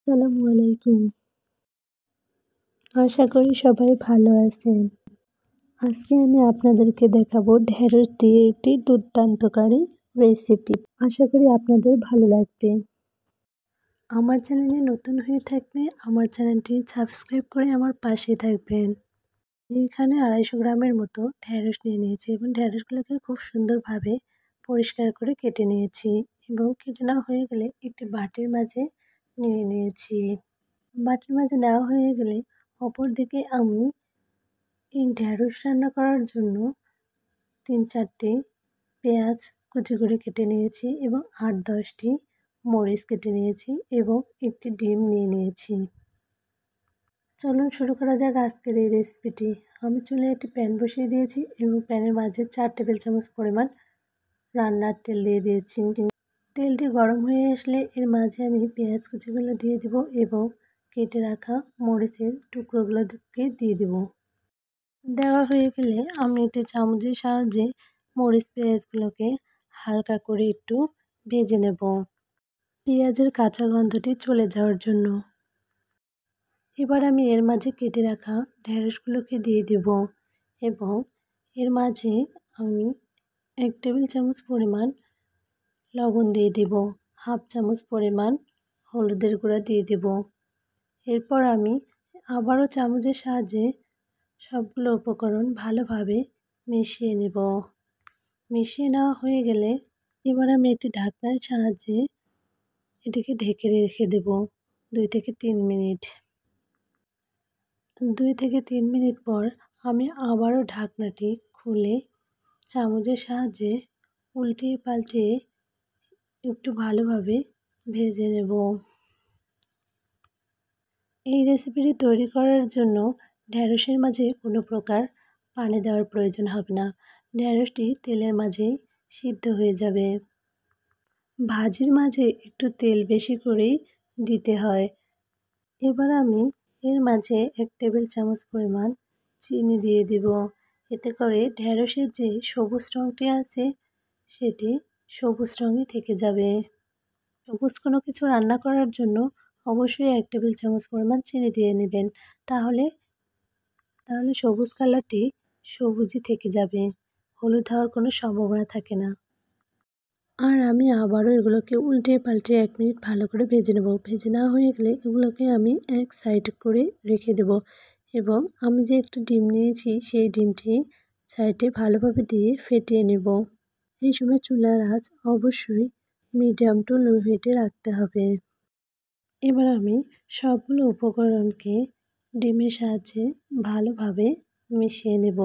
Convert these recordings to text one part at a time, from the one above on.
আসসালামু আলাইকুম। আশা করি সবাই ভালো আছেন। আজকে আমি আপনাদেরকে দেখাবো ঢেঁড়স দিয়ে একটি দুর্দান্তকারী রেসিপি। আশা করি আপনাদের ভালো লাগবে। আমার চ্যানেলে নতুন হয়ে থাকলে আমার চ্যানেলটি সাবস্ক্রাইব করে আমার পাশে থাকবেন। এখানে 250 গ্রামের মতো ঢেঁড়স নিয়ে নিয়েছি এবং ঢেঁড়সগুলোকে খুব সুন্দরভাবে পরিষ্কার করে কেটে নিয়েছি এবং কেটে নেওয়া হয়ে গেলে একটি বাটির মাঝে নিয়ে নিয়েছি। বাটির মাঝে নেওয়া হয়ে গেলে অপরদিকে আমি এই ঢেঁড়স রান্না করার জন্য 3-4টি পেঁয়াজ কুচি করে কেটে নিয়েছি এবং 8-10টি মরিচ কেটে নিয়েছি এবং একটি ডিম নিয়ে নিয়েছি। চলুন শুরু করা যাক আজকের এই রেসিপিটি। আমি চুলায় একটি প্যান বসিয়ে দিয়েছি এবং প্যানের মাঝে 4 টেবিল চামচ পরিমাণ রান্নার তেল দিয়ে দিয়েছি। তেলটি গরম হয়ে আসলে এর মাঝে আমি পেঁয়াজ কুচিগুলো দিয়ে দেব এবং কেটে রাখা মরিচের টুকরোগুলো দিয়ে দেব। দেওয়া হয়ে গেলে আমি একটি চামচের সাহায্যে মরিচ পেঁয়াজগুলোকে হালকা করে একটু ভেজে নেব, পেঁয়াজের কাঁচা গন্ধটি চলে যাওয়ার জন্য। এবার আমি এর মাঝে কেটে রাখা ঢেঁড়সগুলোকে দিয়ে দেব এবং এর মাঝে আমি 1 টেবিল চামচ পরিমাণ লবণ দিয়ে দেব, 1/2 চামচ পরিমাণ হলুদের গুঁড়া দিয়ে দেব। এরপর আমি আবারও চামচের সাহায্যে সবগুলো উপকরণ ভালোভাবে মিশিয়ে নেব। মিশিয়ে নেওয়া হয়ে গেলে এবার আমি একটি ঢাকনার সাহায্যে এটিকে ঢেকে রেখে দেব 2 থেকে 3 মিনিট। 2 থেকে 3 মিনিট পর আমি আবারও ঢাকনাটি খুলে চামচের সাহায্যে উল্টিয়ে পাল্টিয়ে একটু ভালোভাবে ভেজে নেব। এই রেসিপিটি তৈরি করার জন্য ঢেঁড়সের মাঝে কোনো প্রকার পানি দেওয়ার প্রয়োজন হবে না। ঢেঁড়সটি তেলের মাঝেই সিদ্ধ হয়ে যাবে। ভাজির মাঝে একটু তেল বেশি করেই দিতে হয়। এবার আমি এর মাঝে 1 টেবিল চামচ পরিমাণ চিনি দিয়ে দিব। এতে করে ঢেঁড়সের যে সবুজ রঙটি আছে সেটি সবুজ রঙই থেকে যাবে। সবুজ কোনো কিছু রান্না করার জন্য অবশ্যই 1 টেবিল চামচ পরিমাণ চিনি দিয়ে নেবেন। তাহলে সবুজ কালারটি সবুজই থেকে যাবে, হলুদ হওয়ার কোনো সম্ভাবনা থাকে না। আর আমি আবারও এগুলোকে উল্টে পাল্টে 1 মিনিট ভালো করে ভেজে নেব। ভেজে নেওয়া হয়ে গেলে এগুলোকে আমি এক সাইড করে রেখে দেব এবং আমি যে একটা ডিম নিয়েছি সেই ডিমটি সাইডে ভালোভাবে দিয়ে ফেটিয়ে নেব। এই সময় চুলার আঁচ অবশ্যই মিডিয়াম টু লো হিটে রাখতে হবে। এবার আমি সবগুলো উপকরণকে ডিমের সাহায্যে ভালোভাবে মিশিয়ে নেব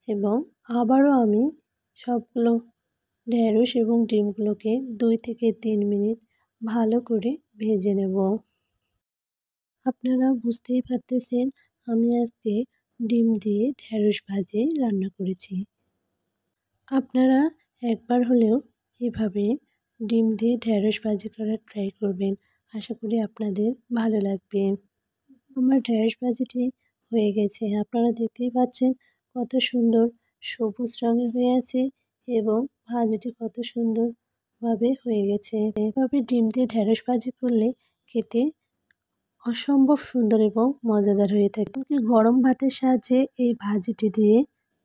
এবং আবারও আমি সবগুলো ঢেঁড়স এবং ডিমগুলোকে 2 থেকে 3 মিনিট ভালো করে ভেজে নেব। আপনারা বুঝতেই পারতেছেন আমি আজকে ডিম দিয়ে ঢেঁড়স ভাজি রান্না করেছি। আপনারা একবার হলেও এভাবে ডিম দিয়ে ঢেঁড়স ভাজি করার ট্রাই করবেন। আশা করি আপনাদের ভালো লাগবে। আমার ঢেঁড়স ভাজিটি হয়ে গেছে। আপনারা দেখতেই পাচ্ছেন কত সুন্দর সবুজ রঙের হয়ে আছে এবং ভাজিটি কত সুন্দরভাবে হয়ে গেছে। এভাবে ডিম দিয়ে ঢেঁড়স ভাজি করলে খেতে অসম্ভব সুন্দর এবং মজাদার হয়ে থাকে। গরম ভাতের সাহায্যে এই ভাজিটি দিয়ে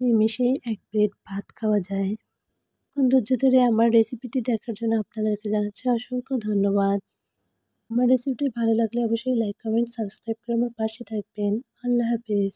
নিমেষেই 1 প্লেট ভাত খাওয়া যায়। ধৈর্য ধরে আমার রেসিপিটি দেখার জন্য আপনাদেরকে জানাচ্ছি অসংখ্য ধন্যবাদ। আমার রেসিপিটি ভালো লাগলে অবশ্যই লাইক, কমেন্ট, সাবস্ক্রাইব করে আমার পাশে থাকবেন। আল্লাহ হাফেজ।